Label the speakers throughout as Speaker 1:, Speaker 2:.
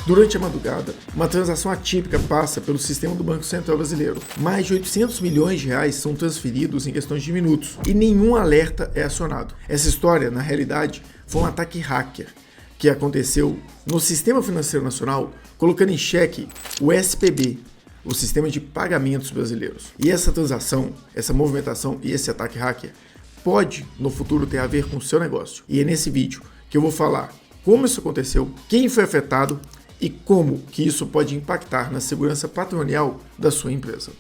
Speaker 1: Durante a madrugada, uma transação atípica passa pelo sistema do Banco Central Brasileiro. Mais de 800 milhões de reais são transferidos em questões de minutos e nenhum alerta é acionado. Essa história, na realidade, foi um ataque hacker que aconteceu no Sistema Financeiro Nacional, colocando em xeque o SPB, o Sistema de Pagamentos Brasileiros. E essa transação, essa movimentação e esse ataque hacker pode, no futuro, ter a ver com o seu negócio. E é nesse vídeo que eu vou falar como isso aconteceu, quem foi afetado e como que isso pode impactar na segurança patrimonial da sua empresa.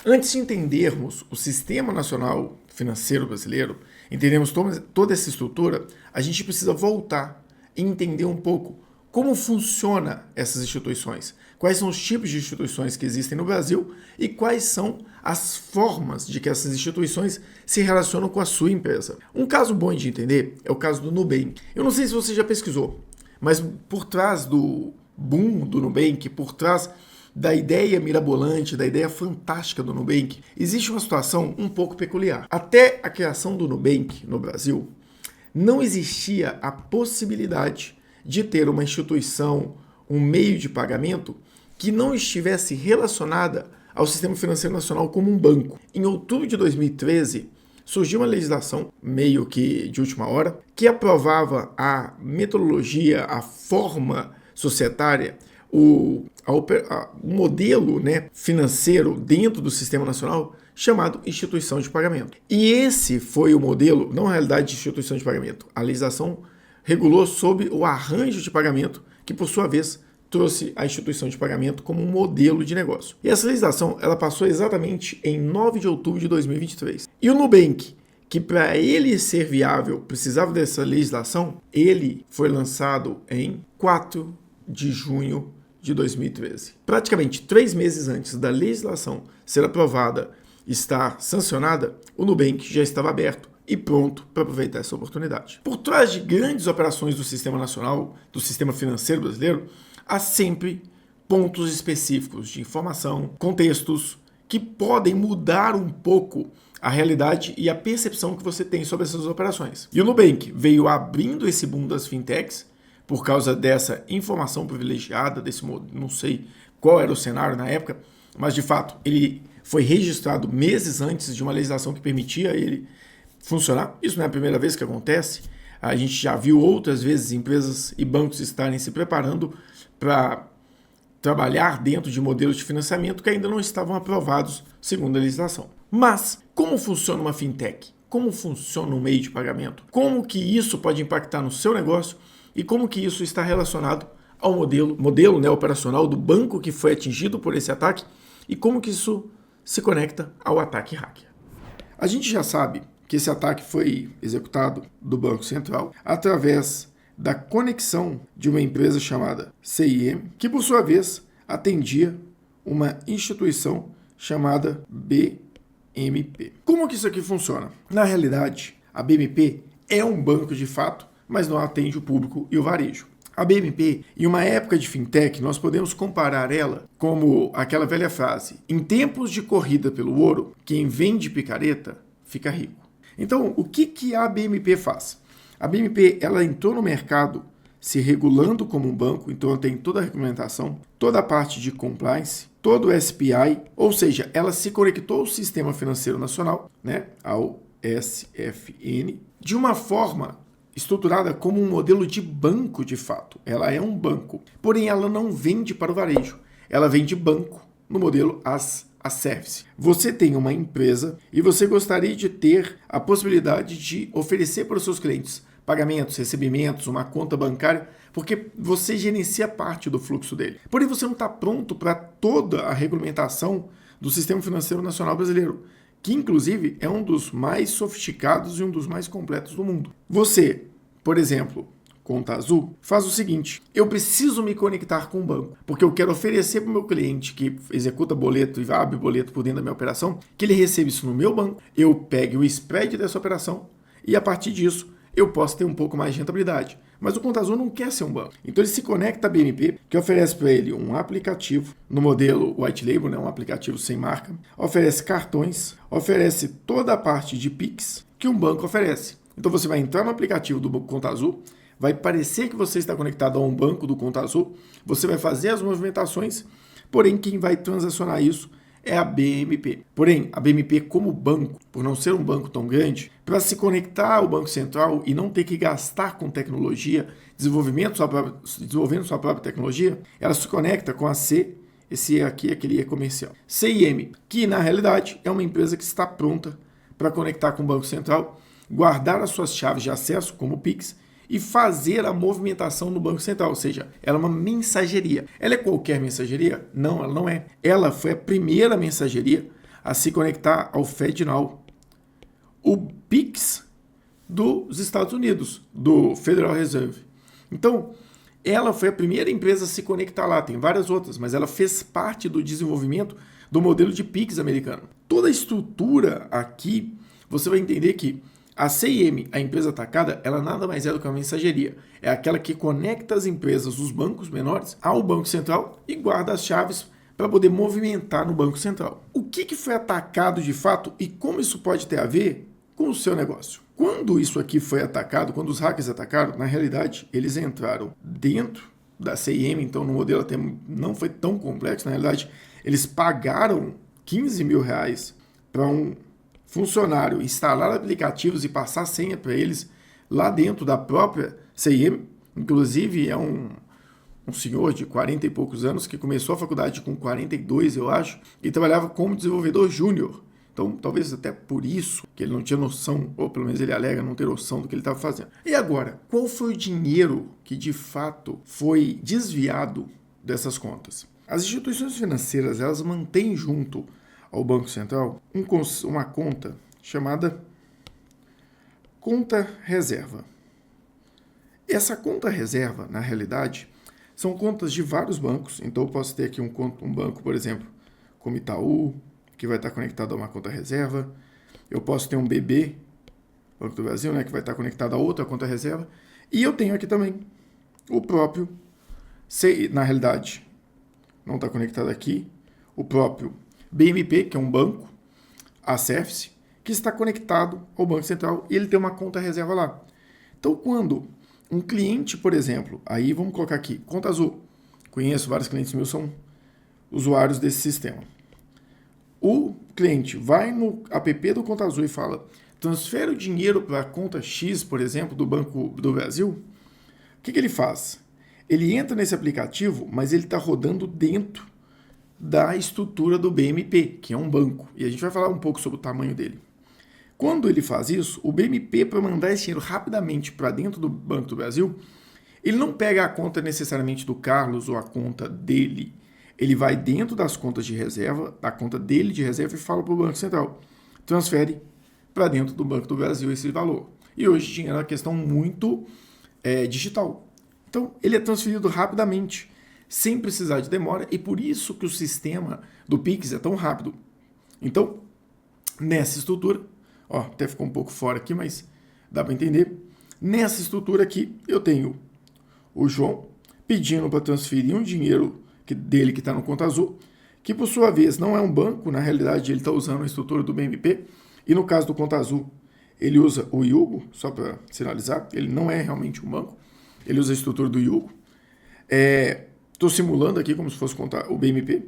Speaker 1: Antes de entendermos o Sistema Nacional Financeiro Brasileiro, entendermos toda essa estrutura, a gente precisa voltar e entender um pouco como funciona essas instituições, quais são os tipos de instituições que existem no Brasil e quais são as formas de que essas instituições se relacionam com a sua empresa. Um caso bom de entender é o caso do Nubank. Eu não sei se você já pesquisou, mas por trás do boom do Nubank, por trás da ideia mirabolante, da ideia fantástica do Nubank, existe uma situação um pouco peculiar. Até a criação do Nubank no Brasil, não existia a possibilidade de ter uma instituição, um meio de pagamento que não estivesse relacionada ao Sistema Financeiro Nacional como um banco. Em outubro de 2013, surgiu uma legislação, meio que de última hora, que aprovava a metodologia, a forma societária, o modelo, financeiro dentro do Sistema Nacional chamado Instituição de Pagamento. E esse foi o modelo, não a realidade de instituição de pagamento. A legislação regulou sobre o arranjo de pagamento, que por sua vez trouxe a instituição de pagamento como um modelo de negócio. E essa legislação ela passou exatamente em 9 de outubro de 2023. E o Nubank, que para ele ser viável precisava dessa legislação, ele foi lançado em 4 de junho de 2013. Praticamente 3 meses antes da legislação ser aprovada e estar sancionada, o Nubank já estava aberto e pronto para aproveitar essa oportunidade. Por trás de grandes operações do Sistema Nacional, do Sistema Financeiro Brasileiro, há sempre pontos específicos de informação, contextos que podem mudar um pouco a realidade e a percepção que você tem sobre essas operações. E o Nubank veio abrindo esse boom das fintechs por causa dessa informação privilegiada, desse modo, não sei qual era o cenário na época, mas de fato ele foi registrado meses antes de uma legislação que permitia ele funcionar. Isso não é a primeira vez que acontece. A gente já viu outras vezes empresas e bancos estarem se preparando para trabalhar dentro de modelos de financiamento que ainda não estavam aprovados segundo a legislação. Mas como funciona uma fintech? Como funciona um meio de pagamento? Como que isso pode impactar no seu negócio e como que isso está relacionado ao modelo operacional do banco que foi atingido por esse ataque e como que isso se conecta ao ataque hacker? A gente já sabe que esse ataque foi executado do Banco Central através da conexão de uma empresa chamada CIM, que por sua vez atendia uma instituição chamada BMP. Como que isso aqui funciona? Na realidade, a BMP é um banco de fato, mas não atende o público e o varejo. A BMP, em uma época de fintech, nós podemos comparar ela como aquela velha frase: em tempos de corrida pelo ouro, quem vende picareta fica rico. Então, o que a BMP faz? A BMP ela entrou no mercado se regulando como um banco, então tem toda a regulamentação, toda a parte de compliance, todo o SPI, ou seja, ela se conectou ao Sistema Financeiro Nacional, ao SFN, de uma forma estruturada como um modelo de banco de fato. Ela é um banco, porém ela não vende para o varejo, ela vende banco no modelo as a service. Você tem uma empresa e você gostaria de ter a possibilidade de oferecer para os seus clientes pagamentos, recebimentos, uma conta bancária, porque você gerencia parte do fluxo dele. Porém, você não está pronto para toda a regulamentação do Sistema Financeiro Nacional Brasileiro, que inclusive é um dos mais sofisticados e um dos mais completos do mundo. Você, por exemplo, Conta Azul, faz o seguinte: eu preciso me conectar com o banco, porque eu quero oferecer para o meu cliente que executa boleto e abre boleto por dentro da minha operação, que ele receba isso no meu banco, eu pegue o spread dessa operação e a partir disso eu posso ter um pouco mais de rentabilidade. Mas o Conta Azul não quer ser um banco. Então ele se conecta à BMP, que oferece para ele um aplicativo, no modelo White Label, um aplicativo sem marca, oferece cartões, oferece toda a parte de Pix que um banco oferece. Então você vai entrar no aplicativo do Conta Azul, vai parecer que você está conectado a um banco do Conta Azul, você vai fazer as movimentações, porém quem vai transacionar isso é a BMP. Porém, a BMP como banco, por não ser um banco tão grande, para se conectar ao Banco Central e não ter que gastar com tecnologia, desenvolvendo sua própria tecnologia, ela se conecta com a C, esse E aqui, aquele E comercial. CIM, que na realidade é uma empresa que está pronta para conectar com o Banco Central, guardar as suas chaves de acesso, como o Pix, e fazer a movimentação no Banco Central, ou seja, ela é uma mensageria. Ela é qualquer mensageria? Não, ela não é. Ela foi a primeira mensageria a se conectar ao FedNow, o Pix dos Estados Unidos, do Federal Reserve. Então, ela foi a primeira empresa a se conectar lá, tem várias outras, mas ela fez parte do desenvolvimento do modelo de Pix americano. Toda a estrutura aqui, você vai entender que a CIM, a empresa atacada, ela nada mais é do que uma mensageria. É aquela que conecta as empresas, os bancos menores, ao Banco Central e guarda as chaves para poder movimentar no Banco Central. O que foi atacado de fato e como isso pode ter a ver com o seu negócio? Quando isso aqui foi atacado, quando os hackers atacaram, na realidade, eles entraram dentro da CIM, então no modelo até não foi tão complexo, na realidade, eles pagaram 15 mil reais para um funcionário instalar aplicativos e passar senha para eles lá dentro da própria CIM. Inclusive é um senhor de 40 e poucos anos que começou a faculdade com 42, eu acho, e trabalhava como desenvolvedor júnior. Então, talvez até por isso que ele não tinha noção, ou pelo menos ele alega não ter noção do que ele estava fazendo. E agora, qual foi o dinheiro que de fato foi desviado dessas contas? As instituições financeiras, elas mantêm junto ao Banco Central uma conta chamada conta reserva. Essa conta reserva, na realidade, são contas de vários bancos. Então eu posso ter aqui um banco, por exemplo, como Itaú, que vai estar conectado a uma conta reserva. Eu posso ter um BB, Banco do Brasil, né, que vai estar conectado a outra conta reserva. E eu tenho aqui também o próprio, na realidade, não está conectado aqui, o próprio BMP, que é um banco, a CEFC, que está conectado ao Banco Central e ele tem uma conta reserva lá. Então, quando um cliente, por exemplo, aí vamos colocar aqui, Conta Azul, conheço vários clientes meus, são usuários desse sistema. O cliente vai no app do Conta Azul e fala, transfere o dinheiro para a conta X, por exemplo, do Banco do Brasil. O que ele faz? Ele entra nesse aplicativo, mas ele está rodando dentro da estrutura do BMP, que é um banco. E a gente vai falar um pouco sobre o tamanho dele. Quando ele faz isso, o BMP, para mandar esse dinheiro rapidamente para dentro do Banco do Brasil, ele não pega a conta necessariamente do Carlos ou a conta dele. Ele vai dentro das contas de reserva, da conta dele de reserva, e fala para o Banco Central. Transfere para dentro do Banco do Brasil esse valor. E hoje dinheiro é uma questão muito digital. Então, ele é transferido rapidamente, sem precisar de demora, e por isso que o sistema do Pix é tão rápido. Então, nessa estrutura, até ficou um pouco fora aqui, mas dá para entender. Nessa estrutura aqui, eu tenho o João pedindo para transferir um dinheiro dele que está no Conta Azul, que por sua vez não é um banco, na realidade ele está usando a estrutura do BMP, e no caso do Conta Azul, ele usa o Yugo, só para sinalizar, ele não é realmente um banco, ele usa a estrutura do Yugo. Estou simulando aqui como se fosse o BMP.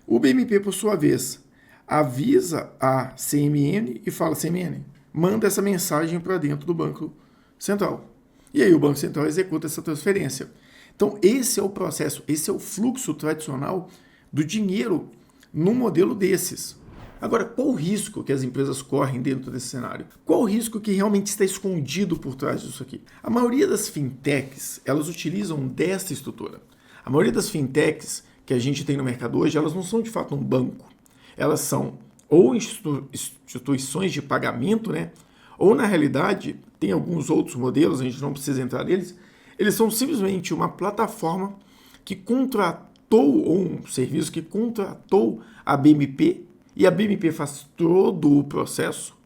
Speaker 1: O BMP, por sua vez, avisa a CMN e fala, CMN, manda essa mensagem para dentro do Banco Central. E aí o Banco Central executa essa transferência. Então, esse é o processo, esse é o fluxo tradicional do dinheiro num modelo desses. Agora, qual o risco que as empresas correm dentro desse cenário? Qual o risco que realmente está escondido por trás disso aqui? A maioria das fintechs, elas utilizam dessa estrutura. A maioria das fintechs que a gente tem no mercado hoje, elas não são de fato um banco. Elas são ou instituições de pagamento, né? Ou na realidade, tem alguns outros modelos, a gente não precisa entrar neles, eles são simplesmente uma plataforma que contratou, ou um serviço que contratou a BMP, e a BMP faz todo o processo,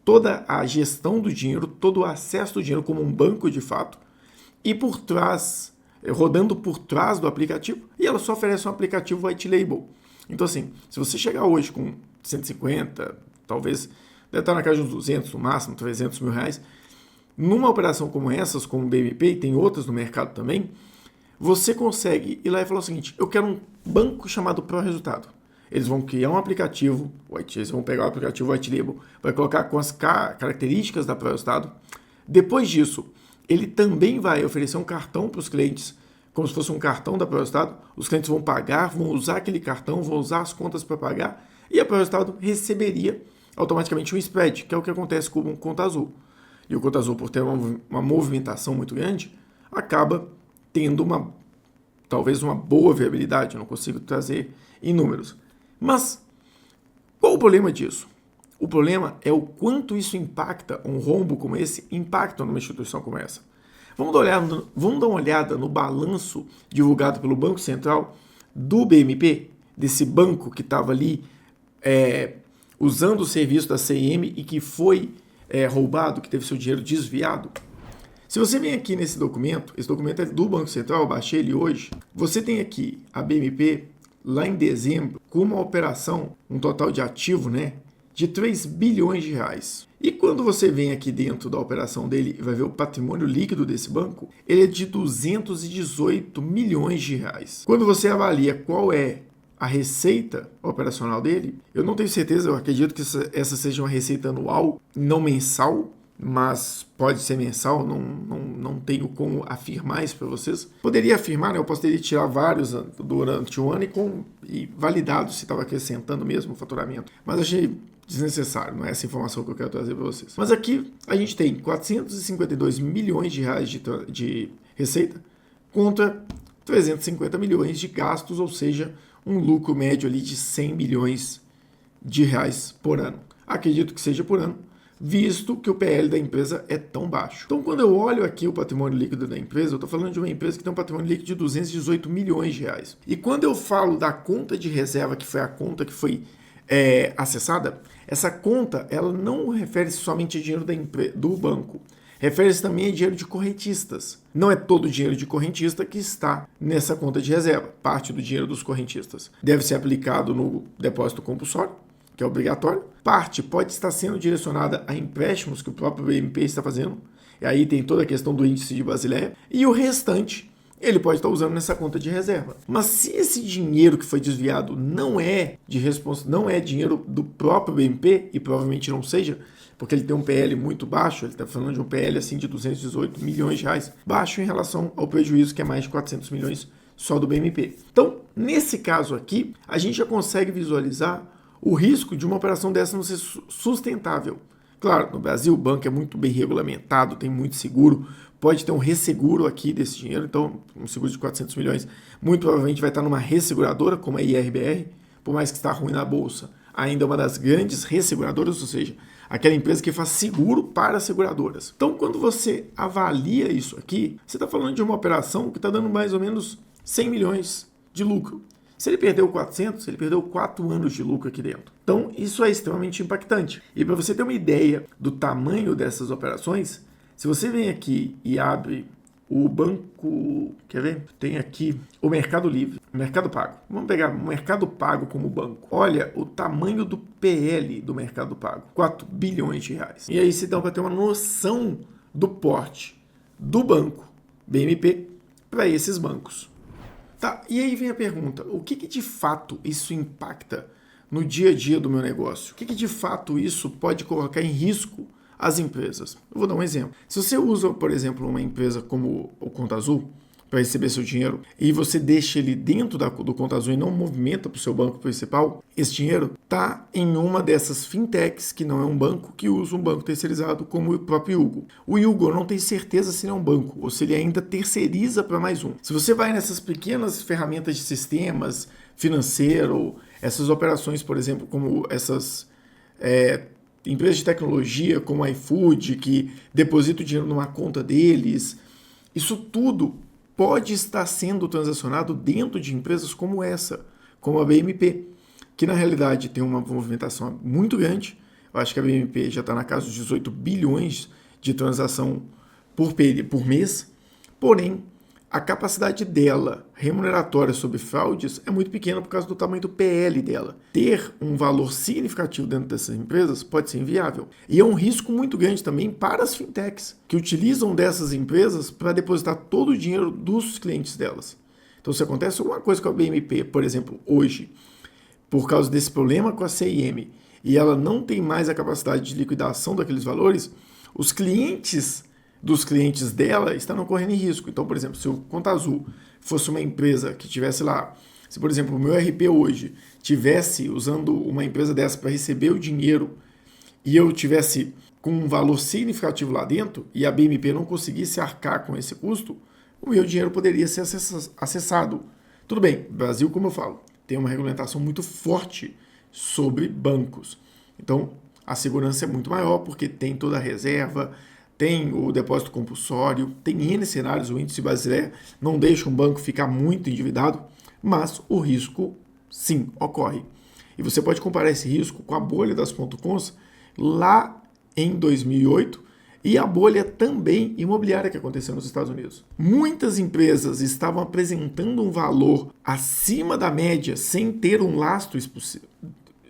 Speaker 1: toda a gestão do dinheiro, todo o acesso do dinheiro como um banco de fato, e por trás, rodando por trás do aplicativo, e ela só oferece um aplicativo white label. Então assim, se você chegar hoje com 150, talvez, deve estar na casa de uns 200, no máximo 300 mil reais, Numa operação como essas, como o BMP, e tem outras no mercado também, você consegue ir lá e falar o seguinte: eu quero um banco chamado ProResultado. Eles vão criar um aplicativo, eles vão pegar o aplicativo White Label, vai colocar com as características da ProResultado. Depois disso, ele também vai oferecer um cartão para os clientes, como se fosse um cartão da ProResultado. Os clientes vão pagar, vão usar aquele cartão, vão usar as contas para pagar, e a ProResultado receberia automaticamente um spread, que é o que acontece com o Conta Azul. E o Conta Azul, por ter uma movimentação muito grande, acaba tendo talvez uma boa viabilidade. Eu não consigo trazer em números. Mas qual o problema disso? O problema é o quanto isso impacta, um rombo como esse impacta numa instituição como essa. Vamos dar uma olhada no balanço divulgado pelo Banco Central do BMP, desse banco que estava ali usando o serviço da CIM e que foi roubado, que teve seu dinheiro desviado. Se você vem aqui nesse documento, esse documento é do Banco Central, eu baixei ele hoje, você tem aqui a BMP lá em dezembro com uma operação, um total de ativo, de 3 bilhões de reais. E quando você vem aqui dentro da operação dele e vai ver o patrimônio líquido desse banco, ele é de 218 milhões de reais. Quando você avalia qual é a receita operacional dele, eu não tenho certeza, eu acredito que essa seja uma receita anual, não mensal, mas pode ser mensal, não tenho como afirmar isso para vocês. Poderia afirmar, eu poderia tirar vários durante o ano e validado se estava acrescentando mesmo o faturamento, mas achei desnecessário, não é essa informação que eu quero trazer para vocês. Mas aqui a gente tem 452 milhões de reais de receita contra 350 milhões de gastos, ou seja, um lucro médio ali de 100 milhões de reais por ano. Acredito que seja por ano, visto que o PL da empresa é tão baixo. Então, quando eu olho aqui o patrimônio líquido da empresa, eu estou falando de uma empresa que tem um patrimônio líquido de 218 milhões de reais. E quando eu falo da conta de reserva, que foi a conta que foi acessada, essa conta ela não refere-se somente a dinheiro do banco, refere-se também a dinheiro de correntistas. Não é todo o dinheiro de correntista que está nessa conta de reserva. Parte do dinheiro dos correntistas deve ser aplicado no depósito compulsório, que é obrigatório. Parte pode estar sendo direcionada a empréstimos que o próprio BMP está fazendo. E aí tem toda a questão do índice de Basileia. E o restante ele pode estar usando nessa conta de reserva. Mas se esse dinheiro que foi desviado não é dinheiro do próprio BMP, e provavelmente não seja, porque ele tem um PL muito baixo, ele está falando de um PL assim de 218 milhões de reais, baixo em relação ao prejuízo que é mais de 400 milhões só do BMP. Então, nesse caso aqui, a gente já consegue visualizar o risco de uma operação dessa não ser sustentável. Claro, no Brasil o banco é muito bem regulamentado, tem muito seguro, pode ter um resseguro aqui desse dinheiro, então um seguro de 400 milhões muito provavelmente vai estar numa resseguradora, como a IRBR, por mais que está ruim na bolsa, ainda é uma das grandes resseguradoras, ou seja, aquela empresa que faz seguro para seguradoras. Então, quando você avalia isso aqui, você está falando de uma operação que está dando mais ou menos 100 milhões de lucro. Se ele perdeu 400, ele perdeu 4 anos de lucro aqui dentro. Então, isso é extremamente impactante. E para você ter uma ideia do tamanho dessas operações, se você vem aqui e abre o banco, quer ver? Tem aqui o Mercado Livre, o Mercado Pago. Vamos pegar o Mercado Pago como banco. Olha o tamanho do PL do Mercado Pago, 4 bilhões de reais. E aí você dá para ter uma noção do porte do banco BMP para esses bancos. Tá, e aí vem a pergunta, o que de fato isso impacta no dia a dia do meu negócio? O que de fato isso pode colocar em risco as empresas? Eu vou dar um exemplo. Se você usa, por exemplo, uma empresa como o Conta Azul para receber seu dinheiro e você deixa ele dentro do Conta Azul e não movimenta para o seu banco principal, esse dinheiro está em uma dessas fintechs, que não é um banco, que usa um banco terceirizado como o próprio Yugo. O Yugo eu não tenho certeza se ele é um banco ou se ele ainda terceiriza para mais um. Se você vai nessas pequenas ferramentas de sistemas financeiro, essas operações, por exemplo, como essas empresas de tecnologia como a iFood, que deposita o dinheiro numa conta deles, isso tudo pode estar sendo transacionado dentro de empresas como essa, como a BMP, que na realidade tem uma movimentação muito grande. Eu acho que a BMP já está na casa dos 18 bilhões de transação por mês, porém a capacidade dela remuneratória sobre fraudes é muito pequena por causa do tamanho do PL dela. Ter um valor significativo dentro dessas empresas pode ser inviável. E é um risco muito grande também para as fintechs, que utilizam dessas empresas para depositar todo o dinheiro dos clientes delas. Então, se acontece alguma coisa com a BMP, por exemplo, hoje, por causa desse problema com a CIM, e ela não tem mais a capacidade de liquidação daqueles valores, os clientes dos clientes dela estarão correndo em risco. Então, por exemplo, se o Conta Azul fosse uma empresa que tivesse lá, se por exemplo o meu RP hoje tivesse usando uma empresa dessa para receber o dinheiro e eu tivesse com um valor significativo lá dentro e a BMP não conseguisse arcar com esse custo, o meu dinheiro poderia ser acessado. Tudo bem, o Brasil, como eu falo, tem uma regulamentação muito forte sobre bancos. Então, a segurança é muito maior porque tem toda a reserva, tem o depósito compulsório, tem N cenários, o índice Basileia não deixa um banco ficar muito endividado, mas o risco, sim, ocorre. E você pode comparar esse risco com a bolha das .coms lá em 2008 e a bolha também imobiliária que aconteceu nos Estados Unidos. Muitas empresas estavam apresentando um valor acima da média sem ter um lastro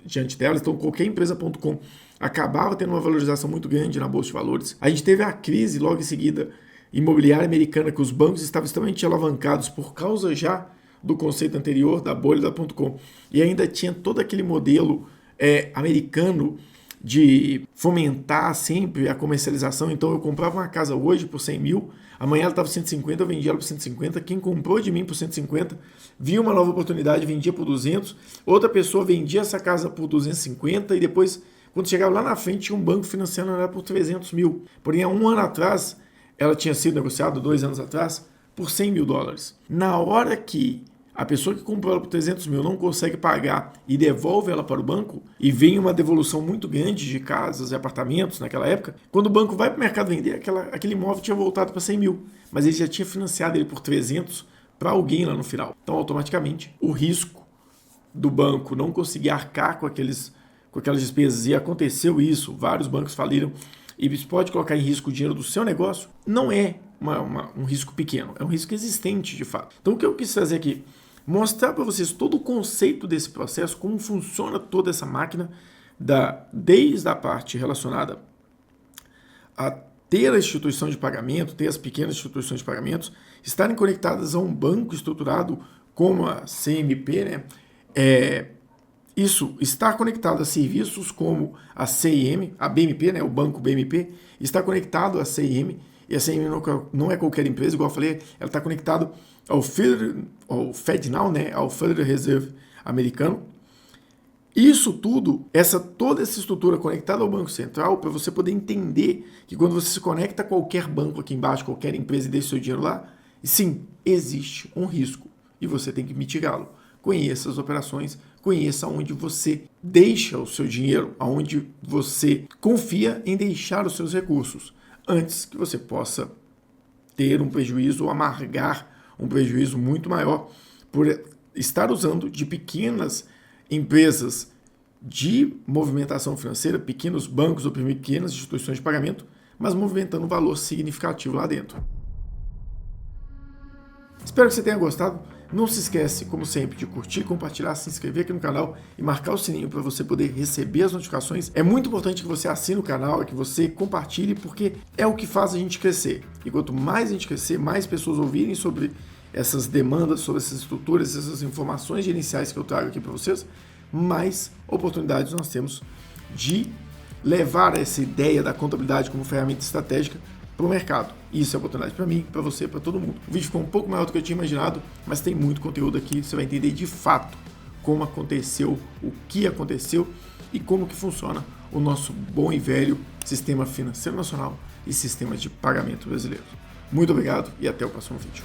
Speaker 1: diante delas, então qualquer empresa.com acabava tendo uma valorização muito grande na Bolsa de Valores. A gente teve a crise logo em seguida imobiliária americana, que os bancos estavam extremamente alavancados por causa já do conceito anterior da bolha da .com. E ainda tinha todo aquele modelo americano de fomentar sempre a comercialização. Então eu comprava uma casa hoje por 100 mil, amanhã ela estava por 150, eu vendia ela por 150, quem comprou de mim por 150, via uma nova oportunidade, vendia por 200, outra pessoa vendia essa casa por 250 e depois, quando chegava lá na frente, tinha um banco financiando ela por 300 mil. Porém, há um ano atrás, ela tinha sido negociada, 2 anos atrás, por 100 mil dólares. Na hora que a pessoa que comprou ela por 300 mil não consegue pagar e devolve ela para o banco, e vem uma devolução muito grande de casas e apartamentos naquela época, quando o banco vai para o mercado vender, aquele imóvel tinha voltado para 100 mil, mas ele já tinha financiado ele por 300 para alguém lá no final. Então, automaticamente, o risco do banco não conseguir arcar com aquelas despesas, e aconteceu isso, vários bancos faliram, e isso pode colocar em risco o dinheiro do seu negócio, não é um risco pequeno, é um risco existente de fato. Então, o que eu quis fazer aqui? Mostrar para vocês todo o conceito desse processo, como funciona toda essa máquina, desde a parte relacionada a ter a instituição de pagamento, ter as pequenas instituições de pagamentos, estarem conectadas a um banco estruturado como a CMP, né? Isso está conectado a serviços como a CIM, a BMP, né? O banco BMP, está conectado à CIM, e a CIM não é qualquer empresa, igual eu falei, ela está conectada ao FedNow, né? Ao Federal Reserve americano. Isso tudo, toda essa estrutura conectada ao Banco Central, para você poder entender que quando você se conecta a qualquer banco aqui embaixo, qualquer empresa e deixa seu dinheiro lá, sim, existe um risco e você tem que mitigá-lo. Conheça as operações, conheça onde você deixa o seu dinheiro, aonde você confia em deixar os seus recursos, antes que você possa ter um prejuízo ou amargar um prejuízo muito maior por estar usando de pequenas empresas de movimentação financeira, pequenos bancos ou pequenas instituições de pagamento, mas movimentando um valor significativo lá dentro. Espero que você tenha gostado. Não se esquece, como sempre, de curtir, compartilhar, se inscrever aqui no canal e marcar o sininho para você poder receber as notificações. É muito importante que você assine o canal, que você compartilhe, porque é o que faz a gente crescer. E quanto mais a gente crescer, mais pessoas ouvirem sobre essas demandas, sobre essas estruturas, essas informações iniciais que eu trago aqui para vocês, mais oportunidades nós temos de levar essa ideia da contabilidade como ferramenta estratégica para o mercado. Isso é oportunidade para mim, para você, para todo mundo. O vídeo ficou um pouco maior do que eu tinha imaginado, mas tem muito conteúdo aqui, você vai entender de fato como aconteceu, o que aconteceu e como que funciona o nosso bom e velho sistema financeiro nacional e sistema de pagamento brasileiro. Muito obrigado e até o próximo vídeo.